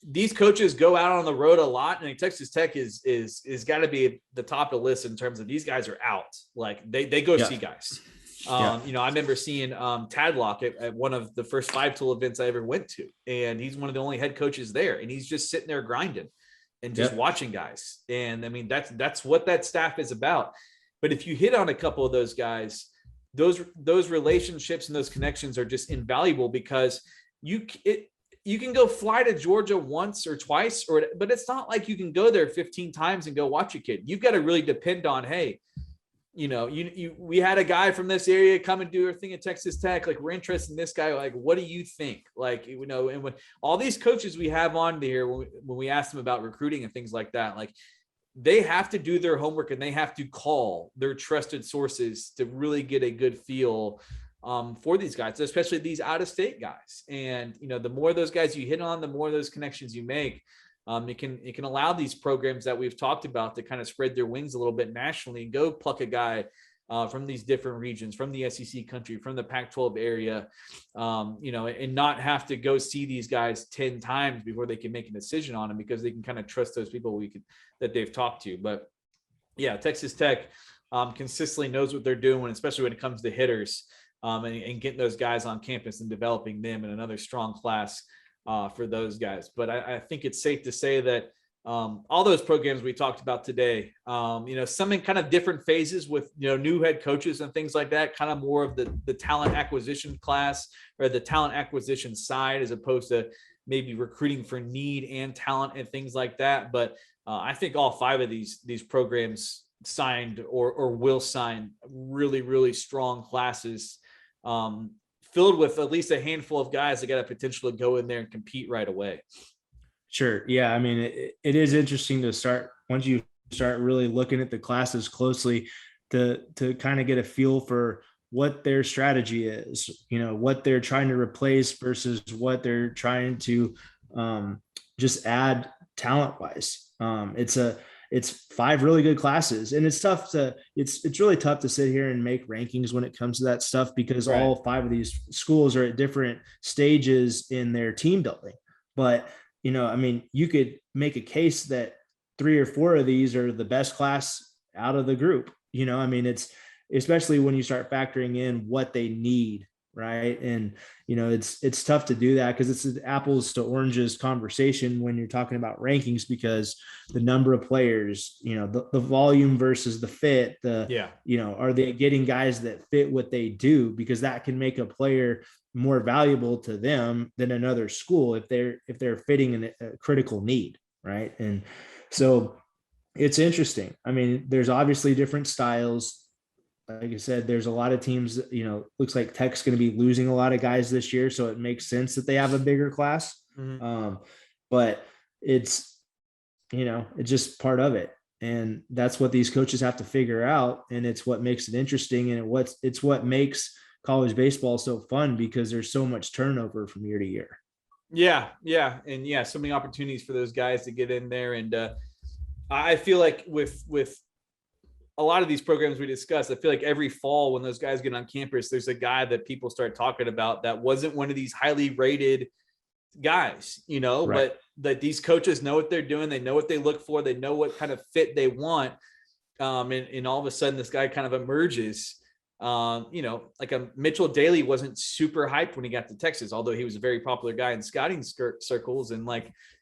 these coaches go out on the road a lot, and Texas Tech is got to be the top of the list in terms of these guys are out, like they go see guys. I remember seeing Tadlock at one of the first 5-tool events I ever went to, and he's one of the only head coaches there, and he's just sitting there grinding and just watching guys. And I mean, that's what that staff is about. But if you hit on a couple of those guys, those relationships and those connections are just invaluable, because you can go fly to Georgia once or twice, but it's not like you can go there 15 times and go watch a kid. You've got to really depend on, hey, we had a guy from this area come and do a thing at Texas Tech. Like, we're interested in this guy. Like, what do you think? Like, and when all these coaches we have on there, when we ask them about recruiting and things like that, like, they have to do their homework and they have to call their trusted sources to really get a good feel for these guys, especially these out-of-state guys. And, the more of those guys you hit on, the more of those connections you make, it can allow these programs that we've talked about to kind of spread their wings a little bit nationally and go pluck a guy from these different regions, from the SEC country, from the Pac-12 area, and not have to go see these guys 10 times before they can make a decision on them, because they can kind of trust those people that they've talked to. But yeah, Texas Tech consistently knows what they're doing, especially when it comes to hitters, and getting those guys on campus and developing them in another strong class for those guys. But I think it's safe to say that all those programs we talked about today, some in kind of different phases with, new head coaches and things like that, kind of more of the talent acquisition class or the talent acquisition side, as opposed to maybe recruiting for need and talent and things like that. But I think all 5 of these programs signed or will sign really, really strong classes, filled with at least a handful of guys that got a potential to go in there and compete right away. Sure. Yeah. I mean, it is interesting to start, once you start really looking at the classes closely, to kind of get a feel for what their strategy is, what they're trying to replace versus what they're trying to just add talent wise. It's 5 really good classes, and it's really tough to sit here and make rankings when it comes to that stuff, because Right. all 5 of these schools are at different stages in their team building. But I mean, you could make a case that 3 or 4 of these are the best class out of the group. I mean, it's especially when you start factoring in what they need, right? And it's tough to do that, because it's an apples to oranges conversation when you're talking about rankings, because the number of players, the volume versus the fit, are they getting guys that fit what they do, because that can make a player more valuable to them than another school if they're fitting in a critical need, right? And so it's interesting. I mean, there's obviously different styles. Like I said, there's a lot of teams, looks like Tech's going to be losing a lot of guys this year, so it makes sense that they have a bigger class. Mm-hmm. But it's just part of it, and that's what these coaches have to figure out, and it's what makes it interesting, and it's what makes college baseball so fun, because there's so much turnover from year to year. Yeah. And so many opportunities for those guys to get in there. And I feel like with a lot of these programs we discussed, I feel like every fall when those guys get on campus, there's a guy that people start talking about that wasn't one of these highly rated guys, right. But that these coaches know what they're doing. They know what they look for. They know what kind of fit they want. And all of a sudden this guy kind of emerges. Like a Mitchell Daly wasn't super hyped when he got to Texas, although he was a very popular guy in scouting circles, and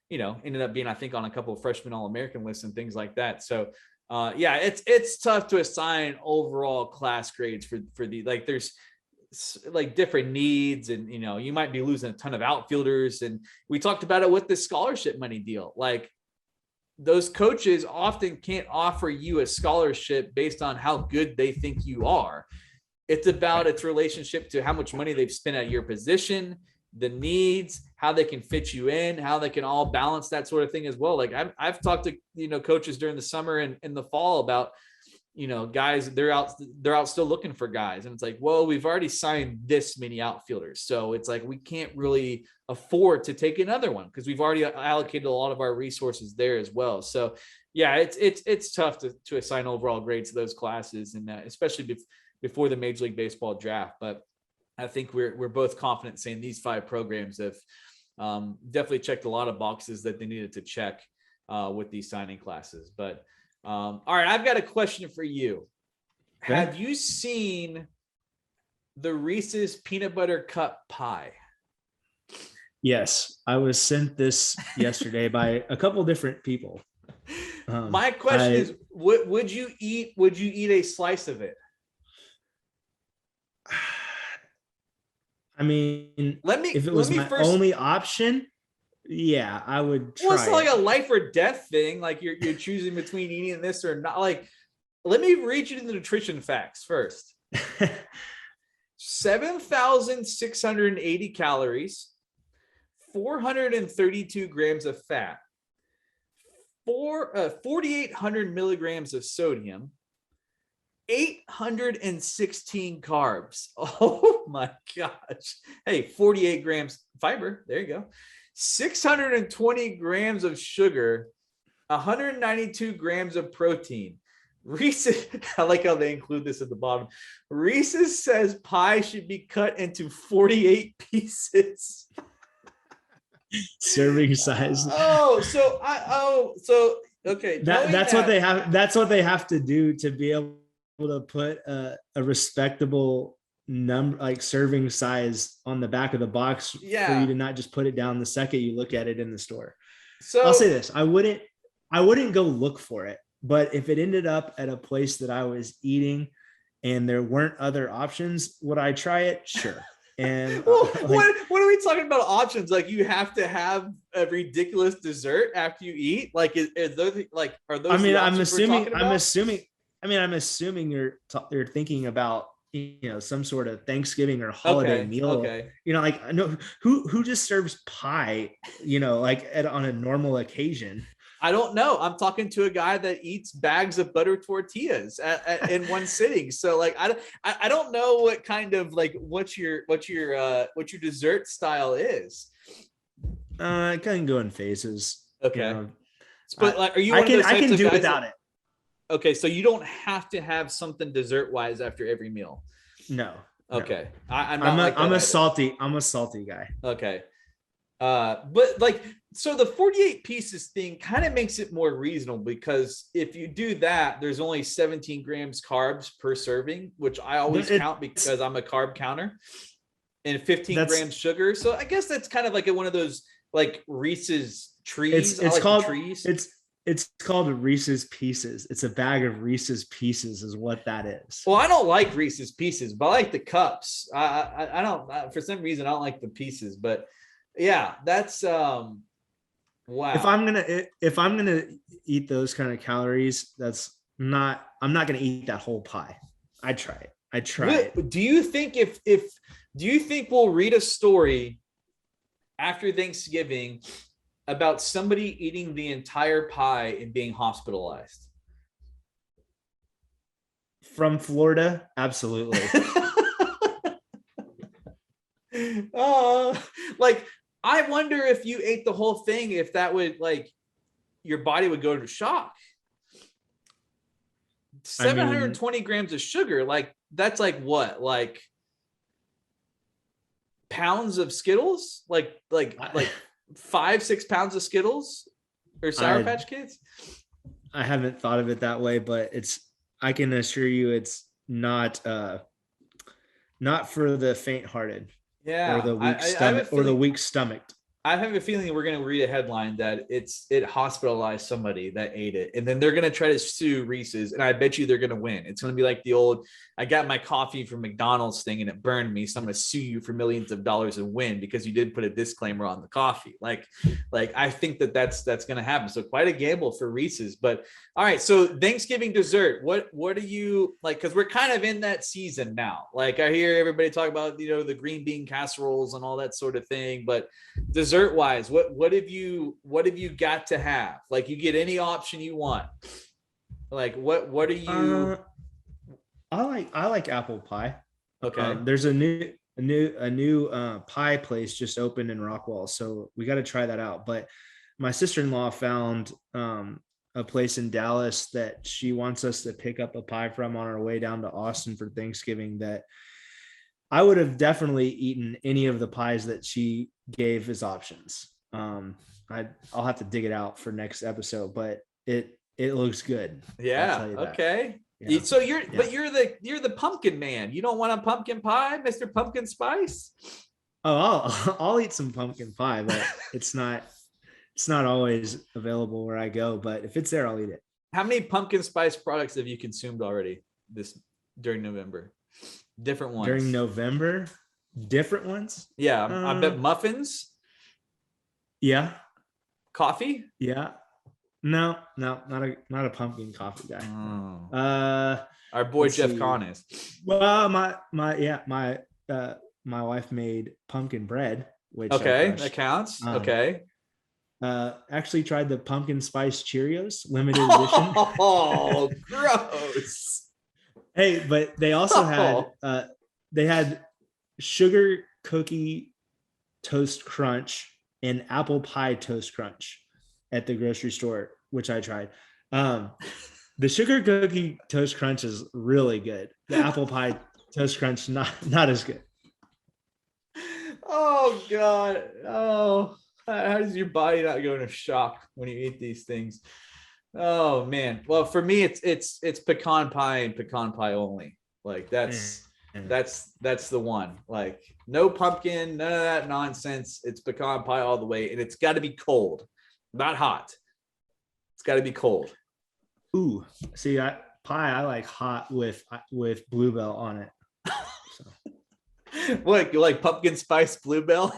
ended up being, I think, on a couple of freshman All-American lists and things like that. So it's tough to assign overall class grades for the, like, there's like different needs, and you might be losing a ton of outfielders, and we talked about it with the scholarship money deal. Like, those coaches often can't offer you a scholarship based on how good they think you are. It's about its relationship to how much money they've spent at your position, the needs, how they can fit you in, how they can all balance that sort of thing as well. Like, I've talked to, coaches during the summer and in the fall about, guys, they're out still looking for guys. And it's like, well, we've already signed this many outfielders. So it's like, we can't really afford to take another one, because we've already allocated a lot of our resources there as well. So yeah, it's tough to assign overall grades to those classes, and especially before the Major League Baseball draft. But I think we're both confident saying these 5 programs have definitely checked a lot of boxes that they needed to check with these signing classes. But all right, I've got a question for you. Okay. Have you seen the Reese's peanut butter cup pie? Yes, I was sent this yesterday by a couple different people. My question is, would you eat a slice of it? I mean, if it was my only option, yeah, I would try. Well, it's not like a life or death thing. Like, you're choosing between eating this or not. Like, let me read you the nutrition facts first. 7,680 calories, 432 grams of fat, 4,800 milligrams of sodium, 816 carbs. Oh my gosh. Hey, 48 grams fiber. There you go. 620 grams of sugar, 192 grams of protein. Reese's, I like how they include this at the bottom. Reese's says pie should be cut into 48 pieces. Serving size. Okay. That's what they have. That's what they have to do to be able to put a respectable number, like serving size, on the back of the box, for you to not just put it down the second you look at it in the store. So I'll say this: I wouldn't I wouldn't go look for it, but if it ended up at a place that I was eating and there weren't other options, would I try it? Sure. And Well, what are we talking about options? Like you have to have a ridiculous dessert after you eat? Like is those like are those the options we're talking about? I'm assuming you're thinking about some sort of Thanksgiving or holiday meal. Okay. Like I know who just serves pie, like on a normal occasion. I don't know. I'm talking to a guy that eats bags of butter tortillas in one sitting. So like, I don't know what kind of like, what your dessert style is. It can go in phases. Okay. But like, are you I can do without it. Okay. So you don't have to have something dessert wise after every meal. No. Okay. No. I'm a salty guy. Okay. But like, so the 48 pieces thing kind of makes it more reasonable because if you do that, there's only 17 grams carbs per serving, which I always count because I'm a carb counter, and 15 grams sugar. So I guess that's kind of like one of those like Reese's trees. It's called trees. It's called Reese's Pieces. It's a bag of Reese's Pieces is what that is. Well, I don't like Reese's Pieces, but I like the cups. I don't, for some reason, I don't like the pieces, but yeah, that's wow. If I'm gonna eat those kind of calories, I'm not gonna eat that whole pie. I try it. Do you think do you think we'll read a story after Thanksgiving about somebody eating the entire pie and being hospitalized? From Florida? Absolutely. Like, I wonder if you ate the whole thing, if that would like your body would go into shock. 720 grams of sugar, like that's like what, like pounds of Skittles, like 5-6 pounds of Skittles or Sour Patch Kids. I haven't thought of it that way, but I can assure you it's not for the faint-hearted. Yeah, or the weak stomached. I have a feeling we're going to read a headline that it hospitalized somebody that ate it, and then they're going to try to sue Reese's, and I bet you they're going to win. It's going to be like the old, I got my coffee from McDonald's thing and it burned me, so I'm going to sue you for millions of dollars and win because you did put a disclaimer on the coffee. Like I think that's going to happen. So quite a gamble for Reese's. But all right, so Thanksgiving dessert, what do you like? Because we're kind of in that season now. Like I hear everybody talk about the green bean casseroles and all that sort of thing, but dessert wise, what have you got to have? Like you get any option you want. Like what do you? I like apple pie. Okay. There's a new pie place just opened in Rockwall, so we got to try that out. But my sister-in-law found a place in Dallas that she wants us to pick up a pie from on our way down to Austin for Thanksgiving. That I would have definitely eaten any of the pies that she gave as options. I'll have to dig it out for next episode, but it looks good. Yeah. Okay. Yeah. So but you're the pumpkin man. You don't want a pumpkin pie, Mr. Pumpkin Spice? Oh, I'll eat some pumpkin pie, but it's not always available where I go. But if it's there, I'll eat it. How many pumpkin spice products have you consumed already during November? Different ones. During November, different ones. Yeah, I bet muffins. Yeah. Coffee. Yeah. No, not a pumpkin coffee guy. Oh. Our boy Jeff Kahn is. Well, my wife made pumpkin bread, which that counts. Okay. Actually tried the pumpkin spice Cheerios limited edition. Oh, gross. Hey, but they also had sugar cookie toast crunch and apple pie toast crunch at the grocery store, which I tried. The sugar cookie toast crunch is really good. The apple pie toast crunch not as good. Oh God. Oh, how does your body not go into shock when you eat these things? Oh man. Well, for me, it's pecan pie and pecan pie only. Like that's the one. Like no pumpkin, none of that nonsense. It's pecan pie all the way, and it's got to be cold, not hot. It's got to be cold. Ooh, see, pie I like hot with bluebell on it. So. What, you like pumpkin spice bluebell?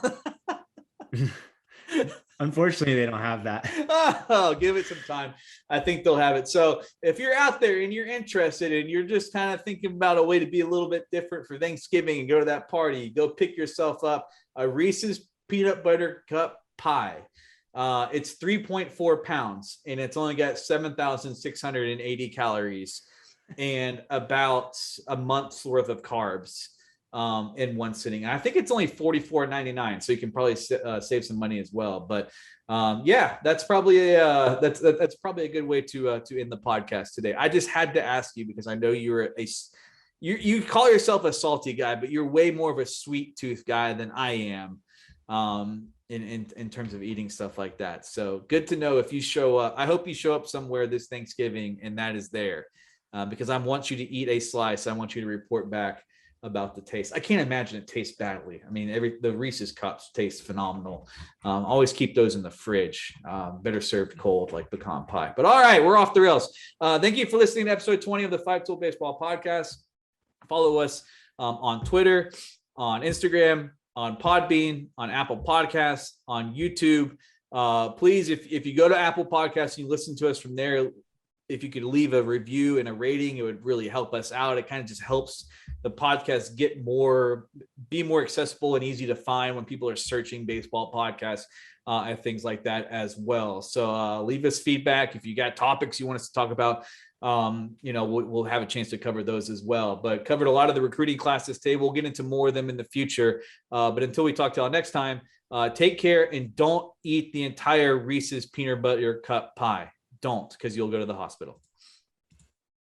Unfortunately, they don't have that. Oh, give it some time. I think they'll have it. So if you're out there and you're interested and you're just kind of thinking about a way to be a little bit different for Thanksgiving and go to that party, go pick yourself up a Reese's peanut butter cup pie. It's 3.4 pounds and it's only got 7,680 calories and about a month's worth of carbs in one sitting. I think it's only $44.99, so you can probably save some money as well. But yeah, that's probably that's probably a good way to end the podcast today. I just had to ask you because I know you call yourself a salty guy, but you're way more of a sweet tooth guy than I am. In terms of eating stuff like that. So good to know if you show up. I hope you show up somewhere this Thanksgiving and that is there because I want you to eat a slice. I want you to report back about the taste. I can't imagine it tastes badly. I mean, the Reese's cups taste phenomenal. Always keep those in the fridge. Better served cold like pecan pie. But all right, we're off the rails. Thank you for listening to episode 20 of the 5 Tool Baseball podcast. Follow us on Twitter, on Instagram, on Podbean, on Apple Podcasts, on YouTube. Please, if you go to Apple Podcasts and you listen to us from there, if you could leave a review and a rating, it would really help us out. It kind of just helps the podcast be more accessible and easy to find when people are searching baseball podcasts and things like that as well. So leave us feedback. If you got topics you want us to talk about, we'll have a chance to cover those as well. But covered a lot of the recruiting classes today. We'll get into more of them in the future. But until we talk to y'all next time, take care and don't eat the entire Reese's peanut butter cup pie. Don't, because you'll go to the hospital.